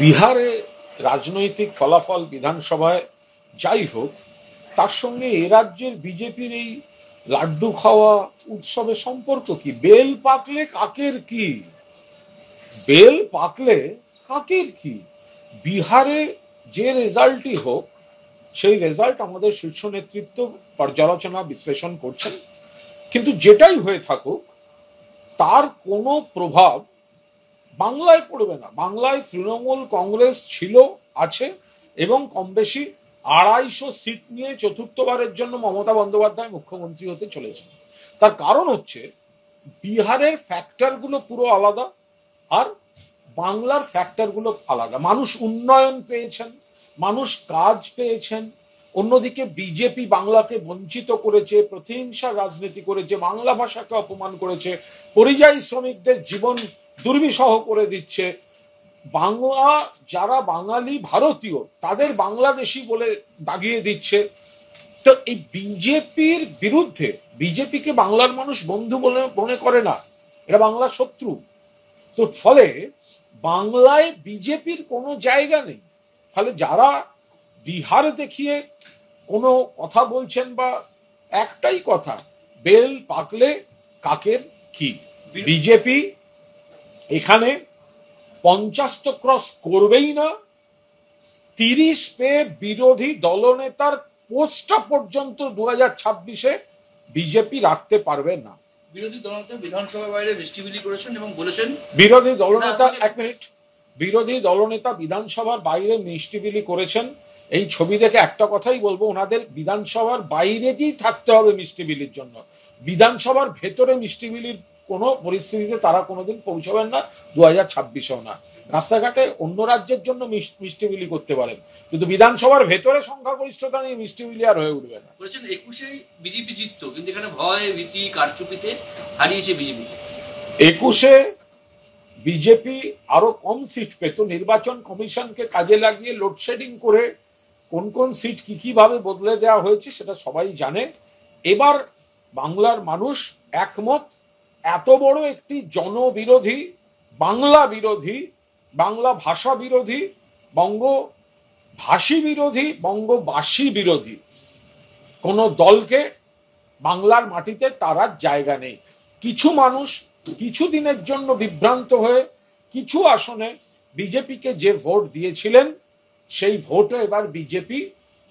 বিহারে রাজনৈতিক ফলাফল বিধানসভায় যাই হোক, তার সঙ্গে এ রাজ্যের বিজেপির এই লাড্ডু খাওয়া উৎসবের সম্পর্ক কি? বেল পাকলে কাকের কি? বেল পাকলে কাকের কি? বিহারে যে রেজাল্টই হোক, সেই রেজাল্ট আমাদের শীর্ষ নেতৃত্ব পর্যালোচনা বিশ্লেষণ করছেন। কিন্তু যেটাই হয়ে থাকুক, তার কোনো প্রভাব বাংলায় পড়বে না। বাংলায় তৃণমূল কংগ্রেস ছিল, আছে এবং কম বেশি 250 সিট নিয়ে চতুর্থবারের জন্য মমতা বন্দ্যোপাধ্যায় মুখ্যমন্ত্রী হতে চলেছেন। তার কারণ হচ্ছে বিহারের ফ্যাক্টরগুলো পুরো আলাদা আর বাংলার ফ্যাক্টরগুলো আলাদা। মানুষ উন্নয়ন পেয়েছেন, মানুষ কাজ পেয়েছেন। অন্যদিকে বিজেপি বাংলাকে বঞ্চিত করেছে, প্রতিহিংসা রাজনীতি করেছে, বাংলা ভাষাকে অপমান করেছে, পরিযায়ী শ্রমিকদের জীবন দুর্বিষহ করে দিচ্ছে। বাংলা যারা বাঙালি ভারতীয় তাদের বাংলাদেশি বলে দাগিয়ে দিচ্ছে। তো এই বিজেপির বিরুদ্ধে, বিজেপিকে বাংলার মানুষ বন্ধু বলে মনে করে না, এটা বাংলার শত্রু। তো ফলে বাংলায় বিজেপির কোনো জায়গা নেই। ফলে যারা বিহার দেখিয়ে কোনো কথা বলছেন, বা একটাই কথা, বেল পাকলে কাকের কি? বিজেপি এখানে 50 তো ক্রস করবেই না। 30 পেয়ে বিরোধী দলনেতার পোস্টটা পর্যন্ত 2026-এ বিজেপি রাখতে পারবে না। বিরোধী দলনেতা বিধানসভার বাইরে দৃষ্টিবিলি করেছেন এবং বলেছেন, বিরোধী দলনেতা এক মিনিট, বিরোধী দলনেতা বিধানসভার বাইরে মিষ্টিবিলি করেছেন। এই ছবি দেখে একটা কথাই বলবো, ওনাদের বিধানসভার বাইরেতেই থাকতে হবে মিষ্টিবিলির জন্য। বিধানসভার ভেতরে মিষ্টিবিলির কোনো পরিস্থিতিতে তারা কোনোদিন পৌঁছবেন না, 2026-এও না। রাস্তাঘাটে অন্য রাজ্যের জন্য মিষ্টিবিলি করতে পারেন, কিন্তু বিধানসভার ভেতরে সংখ্যাগরিষ্ঠতা নিয়ে মিষ্টিবিলি আর হয়ে উঠবে না। বলেছেন 21-এ বিজেপি জিততো, কিন্তু এখানে ভয় ভীতি কারচুপিতে হারিয়েছে বিজেপি। 21-এ বিজেপি আরো কম সিট পেত। নির্বাচন কমিশনকে কাজে লাগিয়ে লোডশেডিং করে কোন কোন সিট কি কিভাবে বদলে দেওয়া হয়েছে সেটা সবাই জানে। এবার বাংলার মানুষ একমত, এত বড় একটি জনবিরোধী, বাংলা বিরোধী, বাংলা ভাষা বিরোধী, বঙ্গভাষী বিরোধী, বঙ্গবাসী বিরোধী কোন দলকে বাংলার মাটিতে তারা জায়গা নেই। কিছু মানুষ কিছু দিনের জন্য বিভ্রান্ত হয়ে কিছু আসনে বিজেপিকে যে ভোট দিয়েছিলেন, সেই ভোটও এবার বিজেপি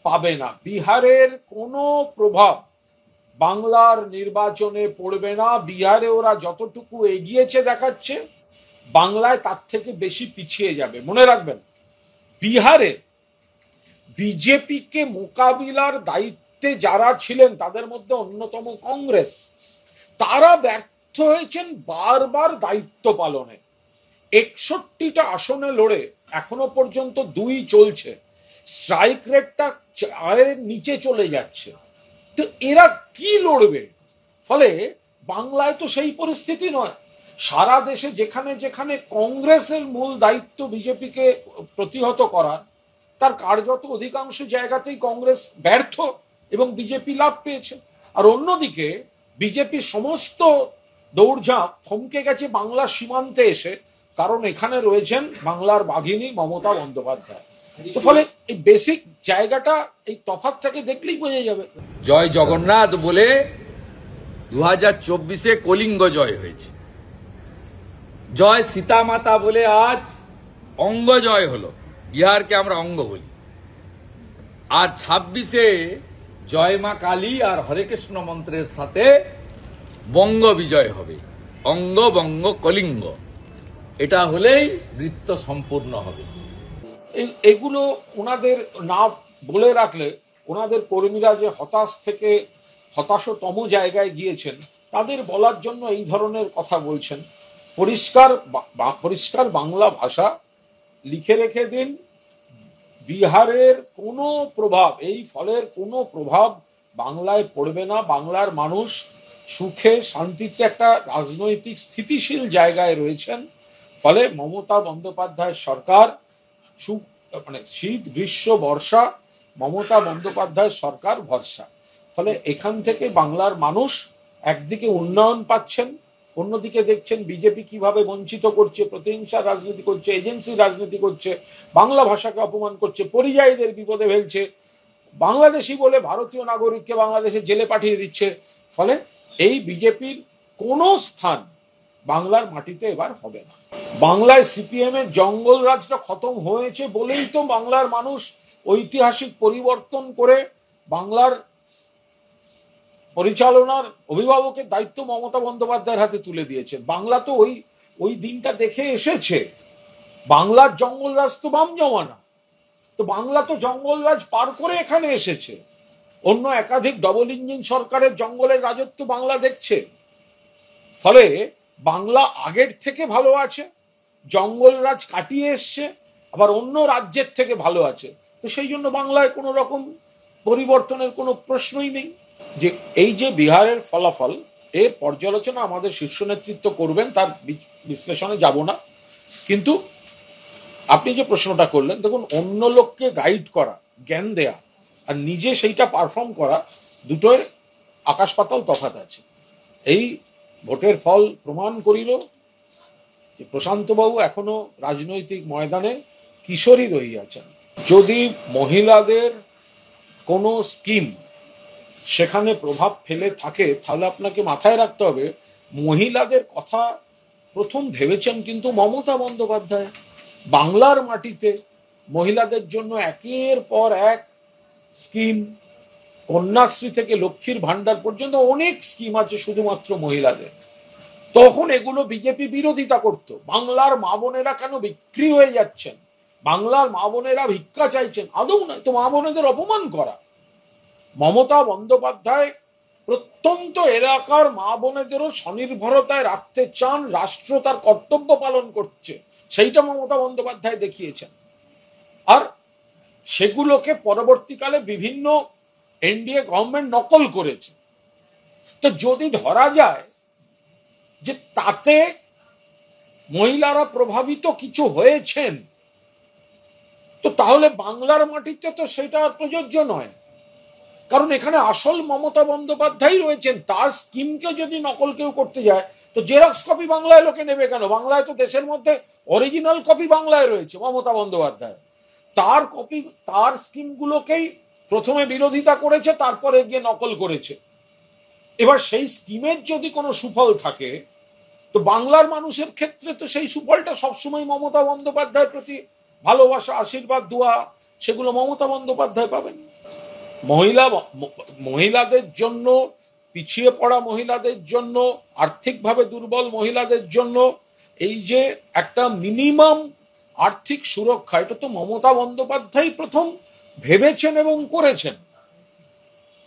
পাবে না। বিহারের কোনো প্রভাব বাংলার নির্বাচনে পড়বে না। বিহারে ওরা যতটুকু এগিয়েছে দেখাচ্ছে, বাংলায় তার থেকে বেশি পিছিয়ে যাবে। মনে রাখবেন, বিহারে বিজেপিকে মোকাবিলার দায়িত্বে যারা ছিলেন তাদের মধ্যে অন্যতম কংগ্রেস। তারা ব্যর্থ হয়েছেন বারবার দায়িত্ব পালনে। 61টা আসনে লড়ে এখনো পর্যন্ত 2 চলছে, স্ট্রাইক রেটটা 4-এর নিচে চলে যাচ্ছে। তো এরা কি লড়বে? ফলে বাংলায় তো সেই পরিস্থিতি নয়। সারা দেশে যেখানে যেখানে কংগ্রেসের মূল দায়িত্ব বিজেপিকে প্রতিহত করা, তার কার্যত অধিকাংশ জায়গাতেই কংগ্রেস ব্যর্থ এবং বিজেপি লাভ পেয়েছে। আর অন্যদিকে বিজেপির সমস্ত দৌড়ঝাঁপ থমকে গেছে বাংলার সীমান্তে এসে, কারণ এখানে রয়েছেন বাংলার বাঘিনী মমতা বন্দ্যোপাধ্যায়। ফলে এই বেসিক জায়গাটা, এই তফাৎটাকে দেখলেই বোঝা যাবে। জয় জগন্নাথ বলে 2024-এ কলিঙ্গ জয় হয়েছে। জয় সীতামাতা বলে আজ অঙ্গ জয় হলো। বিহারকে আমরা অঙ্গ বলি। আর 26-এ জয় মা কালী আর হরে কৃষ্ণ মন্ত্রের সাথে বঙ্গ বিজয় হবে। অঙ্গ বঙ্গ কলিঙ্গ, এটা হলেই নৃত্য সম্পূর্ণ হবে। এগুলো ওনাদের না বলে রাখলে, ওনাদের কর্মীরা যে হতাশ থেকে হতাশতম জায়গায় গিয়েছেন, তাদের বলার জন্য এই ধরনের কথা বলছেন। পরিষ্কার বাংলা ভাষা লিখে রেখে দিন। বিহারের কোনো প্রভাব, এই ফলের কোনো প্রভাব বাংলায় পড়বে না। বাংলার মানুষ সুখে শান্তিতে একটা রাজনৈতিক স্থিতিশীল জায়গায় রয়েছেন। ফলে মমতা বন্দ্যোপাধ্যায়ের সরকার, শীত গ্রীষ্ম বর্ষা, মমতা বন্দ্যোপাধ্যায়ের সরকার ভরসা। ফলে এখান থেকে বাংলার মানুষ একদিকে উন্নয়ন পাচ্ছেন, অন্যদিকে দেখছেন বিজেপি কিভাবে বঞ্চিত করছে, প্রতিহিংসার রাজনীতি করছে, এজেন্সি রাজনীতি করছে, বাংলা ভাষাকে অপমান করছে, পরিযায়ীদের বিপদে ফেলছে, বাংলাদেশি বলে ভারতীয় নাগরিককে বাংলাদেশে জেলে পাঠিয়ে দিচ্ছে। ফলে এই বিজেপির কোনো স্থান বাংলার মাটিতে এবার হবে না। বাংলায় সিপিএম এর জঙ্গল রাজটা খতম হয়েছে বলেই তো বাংলার মানুষ ঐতিহাসিক পরিবর্তন করে বাংলার পরিচালনার অভিভাবকের দায়িত্ব মমতা বন্দ্যোপাধ্যায়ের হাতে তুলে দিয়েছে। বাংলা তো ওই দিনটা দেখে এসেছে। বাংলার জঙ্গলরাজ তো বাম জমানা, তো বাংলা তো জঙ্গলরাজ পার করে এখানে এসেছে। অন্য একাধিক ডবল ইঞ্জিন সরকারের জঙ্গলের রাজত্ব বাংলা দেখছে। ফলে বাংলা আগের থেকে ভালো আছে, জঙ্গলরাজ কাটিয়ে এসছে, আবার অন্য রাজ্যের থেকে ভালো আছে। তো সেই জন্য বাংলায় কোনো রকম পরিবর্তনের কোনো প্রশ্নই নেই। যে এই যে বিহারের ফলাফল, এর পর্যালোচনা আমাদের শীর্ষ নেতৃত্ব করবেন, তার বিশ্লেষণে যাব না। কিন্তু আপনি যে প্রশ্নটা করলেন, দেখুন, অন্য লোককে গাইড করা, জ্ঞান দেয়া আর নিজে সেইটা পারফর্ম করা, দুটোর আকাশ পাতাল তফাৎ আছে। এই ভোটের ফল প্রমাণ করিল যে প্রশান্তবাবু এখনো রাজনৈতিক ময়দানে কিশোরী রহিয়াছেন। যদি মহিলাদের কোনো স্কিম সেখানে প্রভাব ফেলে থাকে, তাহলে আপনাকে মাথায় রাখতে হবে মহিলাদের কথা প্রথম ভেবেছেন কিন্তু মমতা বন্দ্যোপাধ্যায়। বাংলার মাটিতে মহিলাদের জন্য একের পর এক স্কিম, কন্যাশ্রী থেকে লক্ষ্মীর ভান্ডার পর্যন্ত অনেক স্কিম আছে শুধুমাত্র মহিলাদের। তখন এগুলো বিজেপি বিরোধিতা করত। বাংলার মা বোনেরা কেন বিক্রি হয়ে যাচ্ছেন, বাংলার মা বোনেরা ভিক্ষা চাইছেন, আদৌ নয়, তো মা বোনেদের অপমান করা। মমতা বন্দ্যোপাধ্যায় প্রত্যন্ত এলাকার মা বোনেদেরও স্বনির্ভরতায় রাখতে চান, রাষ্ট্র তার কর্তব্য পালন করছে, সেইটা মমতা বন্দ্যোপাধ্যায় দেখিয়েছেন। আর সেগুলোকে পরবর্তীকালে বিভিন্ন এনডিএ গভর্নমেন্ট নকল করেছে। তো যদি ধরা যায় যে তাতে মহিলারা প্রভাবিত কিছু হয়েছেন, তো তাহলে বাংলার মাটিতে তো সেটা প্রযোজ্য নয়। কারণ এখানে আসল মমতা বন্দ্যোপাধ্যায় রয়েছেন, তার স্কিমকে যদি নকল কেউ করতে যায়, তো জেরক্স কপি বাংলায় লোকে নেবে কেন? বাংলায় তো দেশের মধ্যে অরিজিনাল কপি বাংলায় রয়েছে মমতা বন্দ্যোপাধ্যায়। তার কপি, তার স্কিমগুলোকেই প্রথমে বিরোধিতা করেছে, তারপরে গিয়ে নকল করেছে। এবার সেই স্কিমের যদি কোনো সুফল থাকে, তো বাংলার মানুষের ক্ষেত্রে তো সেই সুফলটা সবসময় মমতা বন্দ্যোপাধ্যায়ের প্রতি ভালোবাসা, আশীর্বাদ, দোয়া, সেগুলো মমতা বন্দ্যোপাধ্যায় পাবেন। মহিলাদের জন্য, পিছিয়ে পড়া মহিলাদের জন্য, আর্থিকভাবে দুর্বল মহিলাদের জন্য এই যে একটা মিনিমাম আর্থিক সুরক্ষা, এটা তো মমতা বন্দ্যোপাধ্যায় প্রথম ভেবেছেন এবং করেছেন।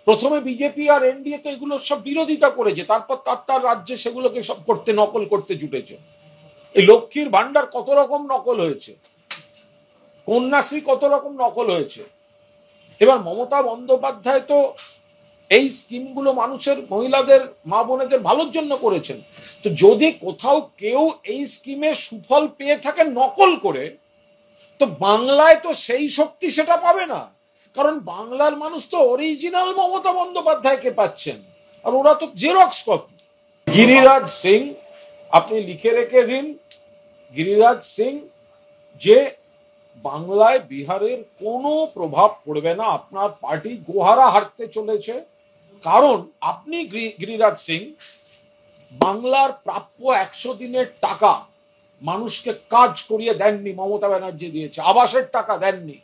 প্রথমে বিজেপি আর এনডিএ তো এগুলো সব বিরোধিতা করেছে, তারপর তার রাজ্যে সেগুলোকে সব করতে, নকল করতে জুটেছে। এই লক্ষ্মীর ভান্ডার কত রকম নকল হয়েছে, কন্যাশ্রী কত রকম নকল হয়েছে। এবার মমতা বন্দ্যোপাধ্যায় তো এই স্কিমগুলো মানুষের, মহিলাদের, মা বোনেদের ভালোর জন্য করেছেন। তো যদি কোথাও কেউ এই স্কিমের সুফল পেয়ে থাকে নকল করে, তো বাংলায় তো সেই শক্তি সেটা পাবে না। কারণ বাংলার মানুষ তো অরিজিনাল মমতা বন্দ্যোপাধ্যায়কে পাচ্ছেন, আর ওরা তো জেরক্স কপি। গিরিরাজ সিং, আপনি লিখে রেখে দিন, গিরিরাজ সিং, যে বাংলায় বিহারের কোনো প্রভাব পড়বে না। আপনার পার্টি গোহারা হারতে চলেছে, কারণ আপনি গিরিরাজ সিং বাংলার প্রাপ্য 100 দিনের টাকা মানুষকে কাজ করিয়ে দেননি, মমতা ব্যানার্জি দিয়েছে। আবাসের টাকা দেননি।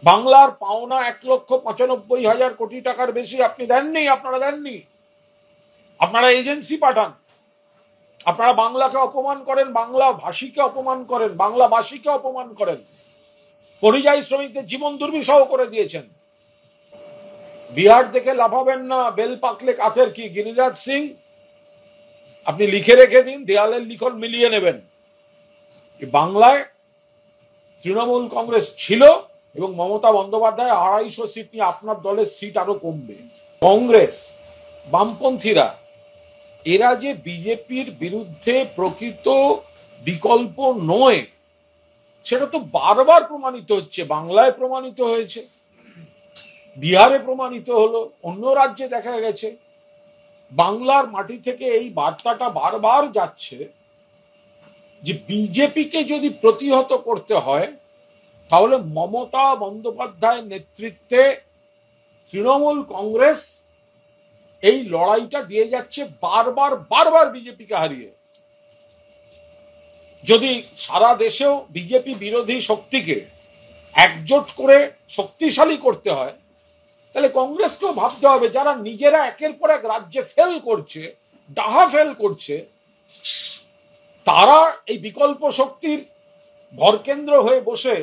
বাংলার পাওনা 1,95,000 কোটি টাকার বেশি আপনি দেননি, আপনারা দেননি। আপনারা এজেন্সি পাঠান, আপনারা বাংলাকে অপমান করেন, বাংলা ভাষীকে অপমান করেন, বাংলা ভাষীকে অপমান করেন, পরিযায়ী শ্রমিকদের জীবন দুর্বিষহ করে দিয়েছেন। বিহার দেখে লাফাবেন না, বেল পাকলে কাকের কি। গিরিরাজ সিং, আপনি লিখে রেখে দিন, দেয়ালের লিখন মিলিয়ে নেবেন। বাংলায় তৃণমূল কংগ্রেস ছিল এবং মমতা বন্দ্যোপাধ্যায় 250 সিট নিয়ে আপনার দলের সিট আরো কমবে। কংগ্রেস, বামপন্থীরা, এরা যে বিজেপির বিরুদ্ধে প্রকৃত বিকল্প নয়, সেটা তো বারবার প্রমাণিত হচ্ছে। বাংলায় প্রমাণিত হয়েছে, বিহারে প্রমাণিত হলো, অন্য রাজ্যে দেখা গেছে। বাংলার মাটি থেকে এই বার্তাটা বারবার যাচ্ছে যে বিজেপিকে যদি প্রতিহত করতে হয় তাহলে মমতা বন্দ্যোপাধ্যায়ের নেতৃত্বে তৃণমূল কংগ্রেস এই লড়াইটা দিয়ে যাচ্ছে বারবার বিজেপিকে হারিয়ে। যদি সারা দেশেও বিজেপি বিরোধী শক্তিকে একজোট করে শক্তিশালী করতে হয় তাহলে কংগ্রেসকেও ভাবতে হবে, যারা নিজেরা একের পর এক রাজ্যে ফেল করছে, ডাহা ফেল করছে, তারা এই বিকল্প শক্তির ভরকেন্দ্র হয়ে বসে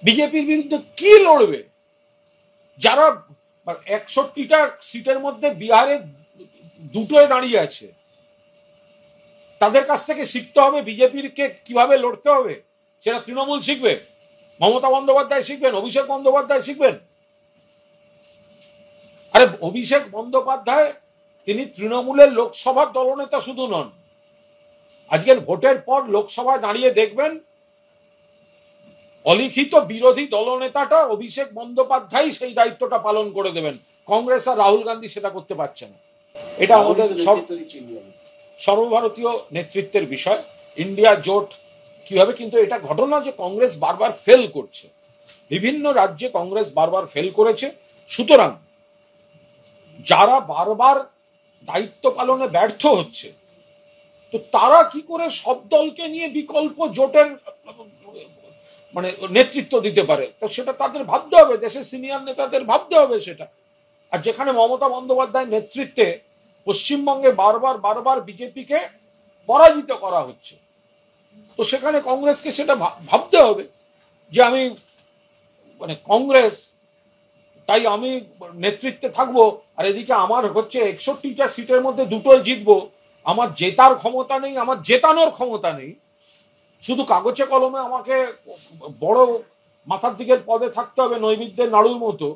বিজেপির বিরুদ্ধে কি লড়বে? যারা 61টা সিটের মধ্যে বিহারে দুটোয় দাঁড়িয়ে আছে, তাদের কাছ থেকে শিখতে হবে বিজেপির কে কিভাবে লড়তে হবে। সেটা তৃণমূল শিখবে, মমতা বন্দ্যোপাধ্যায় শিখবেন, অভিষেক বন্দ্যোপাধ্যায় শিখবেন। আরে অভিষেক বন্দ্যোপাধ্যায় তিনি তৃণমূলের লোকসভার দলনেতা শুধু নন, আজকের ভোটের পর লোকসভায় দাঁড়িয়ে দেখবেন অলিখিত বিরোধী দলনেতাটা অভিষেক বন্দ্যোপাধ্যায় সেই দায়িত্বটা পালন করে দেবেন। কংগ্রেস আর রাহুল গান্ধী সেটা করতে পারছে না। এটা আমাদের সর্বভারতীয় নেতৃত্বের বিষয়, ইন্ডিয়া জোট কিভাবে, কিন্তু এটা ঘটনা যে কংগ্রেস বারবার ফেল করছে, বিভিন্ন রাজ্যে কংগ্রেস বারবার ফেল করেছে। সুতরাং যারা বারবার দায়িত্ব পালনে ব্যর্থ হচ্ছে, তো তারা কি করে সব দলকে নিয়ে বিকল্প জোটের মানে নেতৃত্ব দিতে পারে, তো সেটা তাদের ভাবতে হবে, দেশের সিনিয়র নেতাদের ভাবতে হবে সেটা। আর যেখানে মমতা বন্দ্যোপাধ্যায়ের নেতৃত্বে পশ্চিমবঙ্গে বারবার বিজেপিকে পরাজিত করা হচ্ছে, তো সেখানে কংগ্রেসকে সেটা ভাবতে হবে যে আমি মানে কংগ্রেস, তাই আমি নেতৃত্বে থাকবো, আর এদিকে আমার হচ্ছে 61টা সিটের মধ্যে দুটোই জিতবো, আমার জেতার ক্ষমতা নেই, আমার জেতানোর ক্ষমতা নেই, শুধু কাগজে কলমে আমাকে বড় মাথার দিকের পদে থাকতে হবে নৈবেদ্যের নাড়ুর মতো।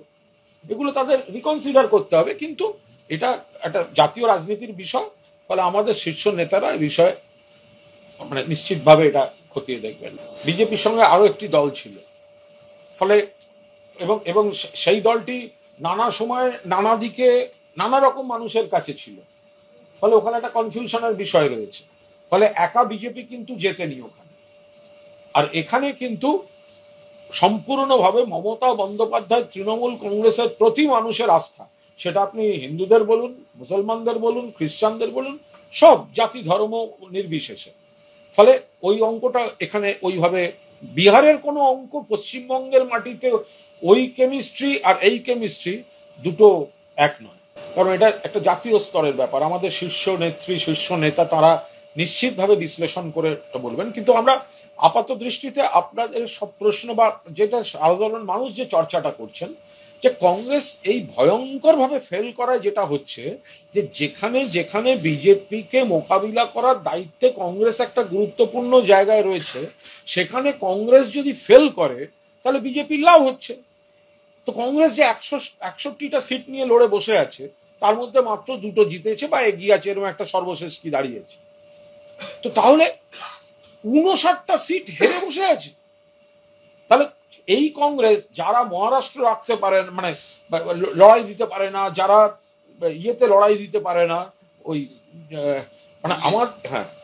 এগুলো তাদের রিকনসিডার করতে হবে, কিন্তু এটা একটা জাতীয় রাজনীতির বিষয়, ফলে আমাদের শীর্ষ নেতারা এই বিষয়ে মানে নিশ্চিতভাবে এটা খতিয়ে দেখবেন। বিজেপির সঙ্গে আরো একটি দল ছিল, ফলে এবং সেই দলটি নানা সময় নানা দিকে নানা রকম মানুষের কাছে ছিল, ফলে ওখানে একটা কনফিউশনের বিষয় রয়েছে। ফলে একা বিজেপি কিন্তু জেতেনি ওখানে। আর এখানে কিন্তু সম্পূর্ণভাবে মমতা বন্দ্যোপাধ্যায় তৃণমূল কংগ্রেসের প্রতি মানুষের আস্থা, সেটা আপনি হিন্দুদের বলুন, মুসলমানদের বলুন, খ্রিস্টানদের বলুন, সব জাতি ধর্ম নির্বিশেষে। ফলে ওই অঙ্কটা এখানে ওইভাবে, বিহারের কোনো অঙ্ক পশ্চিমবঙ্গের মাটিতে ওই কেমিস্ট্রি আর এই কেমিস্ট্রি দুটো এক নয়, কারণ এটা একটা জাতীয় স্তরের ব্যাপার। আমাদের শীর্ষ নেত্রী, শীর্ষ নেতা তারা নিশ্চিতভাবে বিশ্লেষণ করে বলবেন। কিন্তু আমরা আপাত দৃষ্টিতে আপনাদের সব প্রশ্ন বা যেটা সাধারণ মানুষ যে চর্চাটা করছেন, যে কংগ্রেস এই ভয়ঙ্কর ভাবে ফেল করায় যেটা হচ্ছে যে যেখানে বিজেপিকে মোকাবিলা করার দায়িত্বে কংগ্রেস একটা গুরুত্বপূর্ণ জায়গায় রয়েছে, সেখানে কংগ্রেস যদি ফেল করে তাহলে বিজেপির লাভ হচ্ছে। তো কংগ্রেস যে 61টা সিট নিয়ে লড়ে বসে আছে, তার মধ্যে মাত্র দুটো জিতেছে বা এগিয়ে আছে, এরকম একটা সর্বশেষ কি দাঁড়িয়েছে। তো তাহলে 59টা সিট হেরে বসে আছে। তাহলে এই কংগ্রেস যারা মহারাষ্ট্র রাখতে পারেন, মানে লড়াই দিতে পারে না, যারা ইয়েতে লড়াই দিতে পারে না, ওই মানে আমার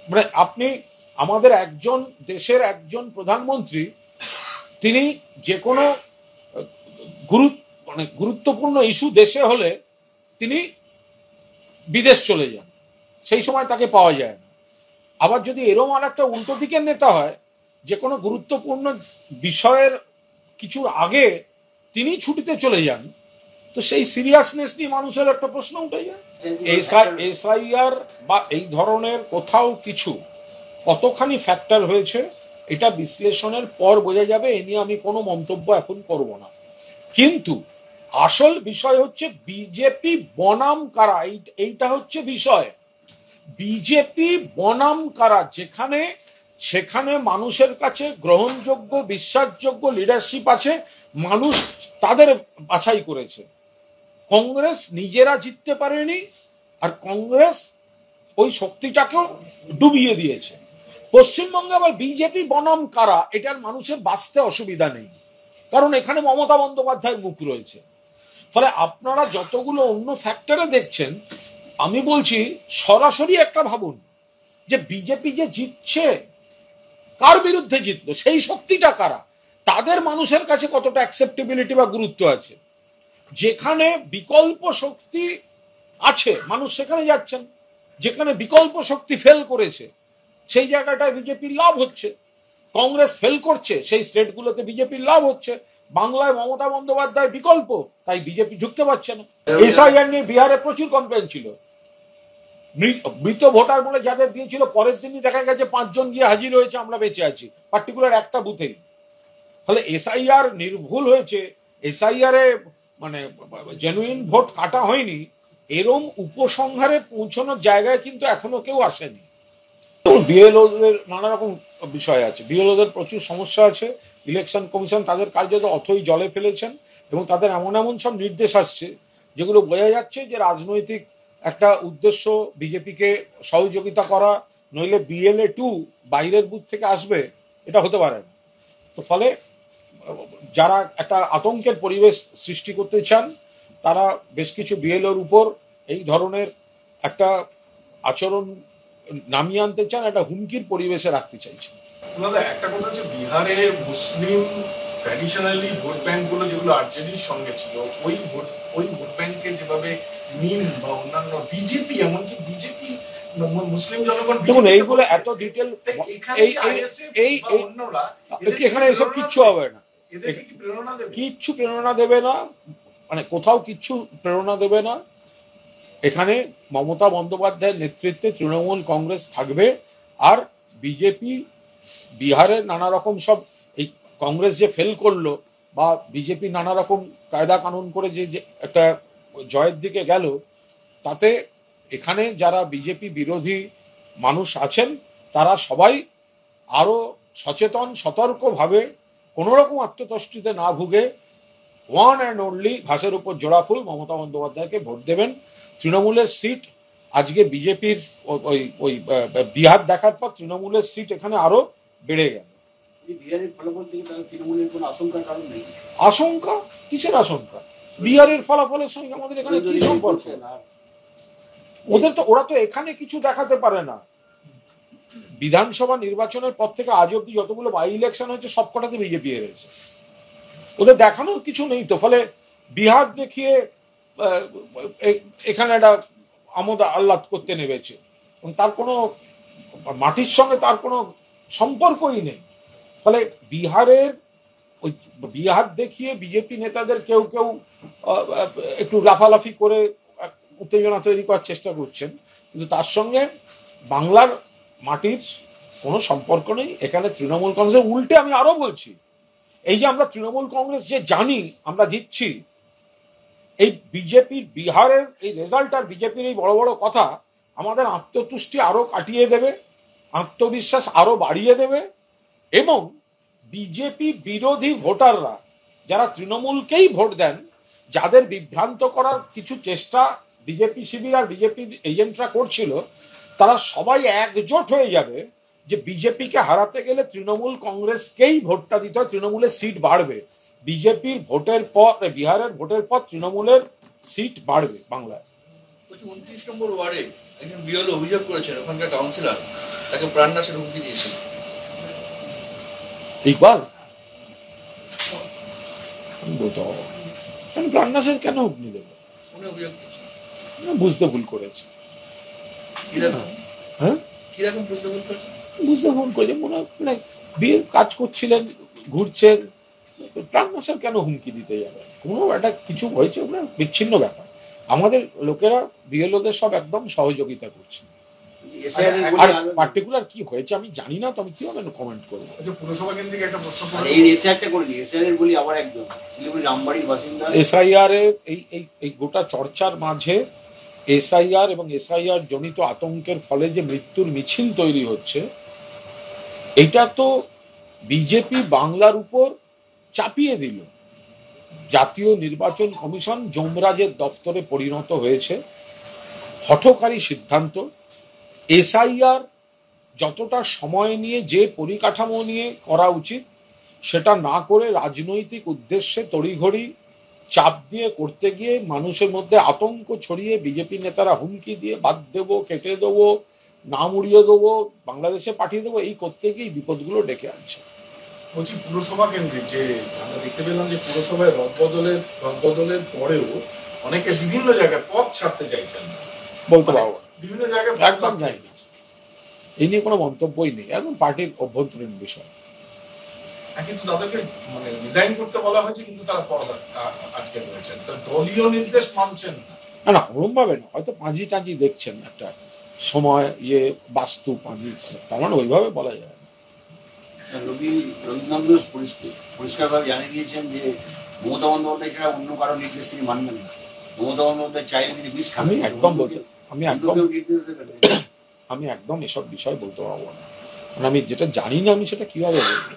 মানে আপনি আমাদের একজন দেশের একজন প্রধানমন্ত্রী, তিনি যে কোনো গুরুত্বপূর্ণ ইস্যু দেশে হলে তিনি বিদেশ চলে যান, সেই সময় তাকে পাওয়া যায় না। আবার যদি এরকম আর একটা উল্টো দিকের নেতা হয়, যে কোনো গুরুত্বপূর্ণ বিষয়ের কিছুর আগে তিনি ছুটিতে চলে যান, তো সেই সিরিয়াসনেস নিয়ে মানুষের একটা প্রশ্ন উঠে যায়। এসআইআর বা এই ধরনের কোথাও কিছু কতখানি ফ্যাক্টর হয়েছে, এটা বিশ্লেষণের পর বোঝা যাবে, এ নিয়ে আমি কোনো মন্তব্য এখন করব না। কিন্তু আসল বিষয় হচ্ছে বিজেপি বনাম কারা, এইটা হচ্ছে বিষয়। বিজেপি বনাম কারা, সেখানে মানুষের কাছে গ্রহণযোগ্য বিশ্বাসযোগ্য লিডারশিপ আছে, মানুষ তাদের বাছাই করেছে। কংগ্রেস নিজেরা জিততে পারেনি, আর কংগ্রেস ওই শক্তিটাকেও ডুবিয়ে দিয়েছে। পশ্চিমবঙ্গে আবার বিজেপি বনাম কারা, এটার মানুষের বাঁচতে অসুবিধা নেই, কারণ এখানে মমতা বন্দ্যোপাধ্যায়ের মুখ রয়েছে। ফলে আপনারা যতগুলো অন্য ফ্যাক্টরে দেখছেন, আমি বলছি সরাসরি একটা ভাবুন যে বিজেপি যে জিতছে, কার বিরুদ্ধে জিতলো, সেই শক্তিটা কারা, তাদের মানুষের কাছে কতটা অ্যাকসেপ্টেবিলিটি বা গুরুত্ব আছে। যেখানে বিকল্প শক্তি আছে মানুষ সেখানে যাচ্ছেন, যেখানে বিকল্প শক্তি ফেল করেছে সেই জায়গাটায় বিজেপির লাভ হচ্ছে, কংগ্রেস ফেল করছে সেই স্টেটগুলোতে বিজেপির লাভ হচ্ছে। বাংলায় মমতা বন্দ্যোপাধ্যায় বিকল্প, তাই বিজেপি ঢুকতে পারছে না। এসআইআর নিয়ে বিহারে প্রচুর কমপ্লেন ছিল, মৃত ভোটার বলে যাদের দিয়েছিল পরের দিনই দেখা গেছে 5 জন গিয়ে হাজির হয়েছে, আমরা বেঁচে আছি পার্টিকুলার একটা বুথেই। ফলে এসআইআর নির্ভুল হয়েছে, এসআইআর এ মানে জেনুইন ভোট কাটা হয়নি, এরম উপসংহারে পৌঁছানোর জায়গায় কিন্তু এখনো কেউ আসেনি। বিএলওদের নানা রকম বিষয় আছে, বিএলওদের প্রচুর সমস্যা আছে। ইলেকশন কমিশন তাদের কার্যত অথই জলে ফেলেছেন এবং তাদের এমন এমন সব নির্দেশ আসছে যেগুলো বোঝা যাচ্ছে যে রাজনৈতিক একটা উদ্দেশ্য, বিজেপিকে সহযোগিতা করা, নইলে বিএলএ 2 বাইরের বুথ থেকে আসবে, এটা হতে পারে না। তো ফলে যারা একটা আতঙ্কের পরিবেশ সৃষ্টি করতে চান, তারা বেশ কিছু বিএলওর উপর এই ধরনের একটা আচরণ নামিয়ে আনতে চান, একটা হুমকির পরিবেশে রাখতে চাইছেন। একটা কথা হচ্ছে, বিহারে মুসলিম ট্র্যাডিশনালি ভোট ব্যাংক গুলো যেগুলো আরজেডির সঙ্গে ছিল, ওই ভোট ব্যাংকে যেভাবে মিম বা অন্যান্য বিজেপি, এমনকি বিজেপি মুসলিম জনগণ, দেখুন এইগুলো এত ডিটেল, এখানে এসব কিচ্ছু হবে না, কিচ্ছু প্রেরণা দেবে না, মানে কোথাও কিচ্ছু প্রেরণা দেবে না। এখানে মমতা বন্দ্যোপাধ্যায়ের নেতৃত্বে তৃণমূল কংগ্রেস থাকবে, আর বিজেপি বিহারের নানা রকম সব, এই কংগ্রেস যে ফেল করলো বা বিজেপি নানা রকম কায়দা কানুন করে যে একটা জয়ের দিকে গেল, তাতে এখানে যারা বিজেপি বিরোধী মানুষ আছেন তারা সবাই আরো সচেতন, সতর্কভাবে কোনো রকম আত্মতষ্টিতে না ভুগে ওয়ান অ্যান্ড অনলি ঘাসের উপর জোড়া ফুল মমতা বন্দ্যোপাধ্যায়কে ভোট দেবেন। তৃণমূলের সিট আজকে বিজেপির ওই বিহার দেখার পর তৃণমূলের সিট এখানে আরো বেড়ে গেল। আশঙ্কা কিসের আশঙ্কা? বিহারের ফলাফলের সঙ্গে আমাদের এখানে কি সম্পর্ক? ওরা তো এখানে কিছু দেখাতে পারে না। বিধানসভা নির্বাচনের পর থেকে আজ অব্দি যতগুলো বাই ইলেকশন হয়েছে সবকটাতে বিজেপি হেরেছে, ওদের দেখানোর কিছু নেই। তো ফলে বিহার দেখিয়ে এখানে একটা আমোদ আহ্লাদ করতে নেমেছে, তার কোনো মাটির সঙ্গে তার কোনো সম্পর্কই নেই। ফলে বিহার দেখিয়ে বিজেপি নেতাদের কেউ কেউ একটু লাফালাফি করে উত্তেজনা তৈরি করার চেষ্টা করছেন, কিন্তু তার সঙ্গে বাংলার মাটির কোনো সম্পর্ক নেই। এখানে তৃণমূল কংগ্রেস উল্টে, আমি আরো বলছি, এই যে আমরা তৃণমূল কংগ্রেস যে জানি আমরা জিতছি, এই বিজেপির বিহারের এই রেজাল্ট আর বিজেপির এই বড় বড় কথা আমাদের আত্মতুষ্টি আরো কাটিয়ে দেবে, আত্মবিশ্বাস আরো বাড়িয়ে দেবে, এবং বিজেপি বিরোধী ভোটাররা যারা তৃণমূলকেই ভোট দেন, যাদের বিভ্রান্ত করার কিছু চেষ্টা বিজেপি শিবির আর বিজেপির এজেন্টরা করছিল, তারা সবাই একজোট হয়ে যাবে যে বিজেপিকে হারাতে গেলে তৃণমূল কংগ্রেসকেই ভোটটা দিতে হয়, তৃণমূলের সিট বাড়বে। বিজেপির ভোটের পর, বিহারের ভোটের পর তৃণমূলের সিট বাড়বে বাংলায়। 29 নম্বর ওয়ার্ডে একজন বিএলও অভিযোগ করেছেন ওখানকার কাউন্সিলর তাকে প্রাণনাশের হুমকি দিয়েছে। ইকবাল প্রাণনাশের কেন হুমকি দেবে? বুঝতে ভুল করেছে। হ্যাঁ, কিরকম বুঝতে ভুল করেছে? বুঝতে ভুল করেছে, মনে হয় বিয়ের কাজ করছিলেন, ঘুরছেন, প্রাণনাশের কেন হুমকি দিতে যাবে? কোনো একটা কিছু হয়েছে, ওগুলো বিচ্ছিন্ন ব্যাপার। আমাদের লোকেরা বিএলওদের সব একদম সহযোগিতা করছে। আর পার্টিকুলার কি হয়েছে আমি জানি না, তো আমি কিভাবে কমেন্ট করবো? এসআইআর এর এই গোটা চর্চার মাঝে এসআইআর এবং এসআইআর জনিত আতঙ্কের ফলে যে মৃত্যুর মিছিল তৈরি হচ্ছে, এটা তো বিজেপি বাংলার উপর চাপিয়ে দিল। জাতীয় নির্বাচন কমিশন যমরাজের দফতরে পরিণত হয়েছে, হঠকারী সিদ্ধান্ত। এসআইআর যতটা সময় নিয়ে যে পরিকাঠামো নিয়ে করা উচিত সেটা না করে রাজনৈতিক উদ্দেশ্যে তড়িঘড়ি চাপ দিয়ে করতে গিয়ে মানুষের মধ্যে আতঙ্ক ছড়িয়ে বিজেপি নেতারা হুমকি দিয়ে বাদ দেবো, কেটে দেবো, নাম উড়িয়ে দেবো, বাংলাদেশে পাঠিয়ে দেবো, এই করতে গিয়ে বিপদগুলো ডেকে আনছে। বলছি পুরসভা কেন্দ্রিক যে আমরা দেখতে পেলাম যে পুরসভায় রদবদলের পরেও অনেকে বিভিন্ন জায়গায় পথ ছাড়তে চাইছেন না, বলতে পারবো না, বিভিন্ন জায়গায় একদম যায়নি। এই নিয়ে কোনো মন্তব্যই নেই, একদম পার্টির অভ্যন্তরীণ বিষয়। কিন্তু তাদেরকে মানে রিজাইন করতে বলা হয়েছে, কিন্তু তারা পথ আটকে রয়েছেন, দলীয় নির্দেশ মানছেন না। না না, ওরম ভাবে না, হয়তো পাঁজি টাঁজি দেখছেন একটা সময়, বাস্তু পাঁজি, তার মানে ওইভাবে বলা যায় না। রবীন্দ্রনাথ ঘোষ পরিষ্কারভাবে জানিয়ে দিয়েছেন যে মমতা বন্দ্যোপাধ্যায় ছাড়া অন্য কারো নির্দেশ তিনি মানবেন না। মমতা বন্দ্যোপাধ্যায় চাইলে তিনি বিষ খান, আমি একদম এসব বিষয় বলতে পারবো না, কারণ আমি যেটা জানি না আমি সেটা কিভাবে বলবো।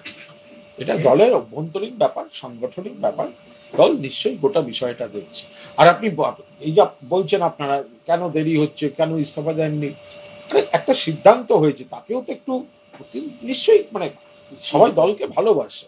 এটা দলের অভ্যন্তরীণ ব্যাপার, সাংগঠনিক ব্যাপার, দল নিশ্চয়ই গোটা বিষয়টা দেখছে। আর আপনি এই যা বলছেন আপনারা কেন দেরি হচ্ছে, কেন ইস্তফা দেননি, একটা সিদ্ধান্ত হয়েছে, তাকেও তো একটু নিশ্চয়ই, মানে সবাই দলকে ভালোবাসে,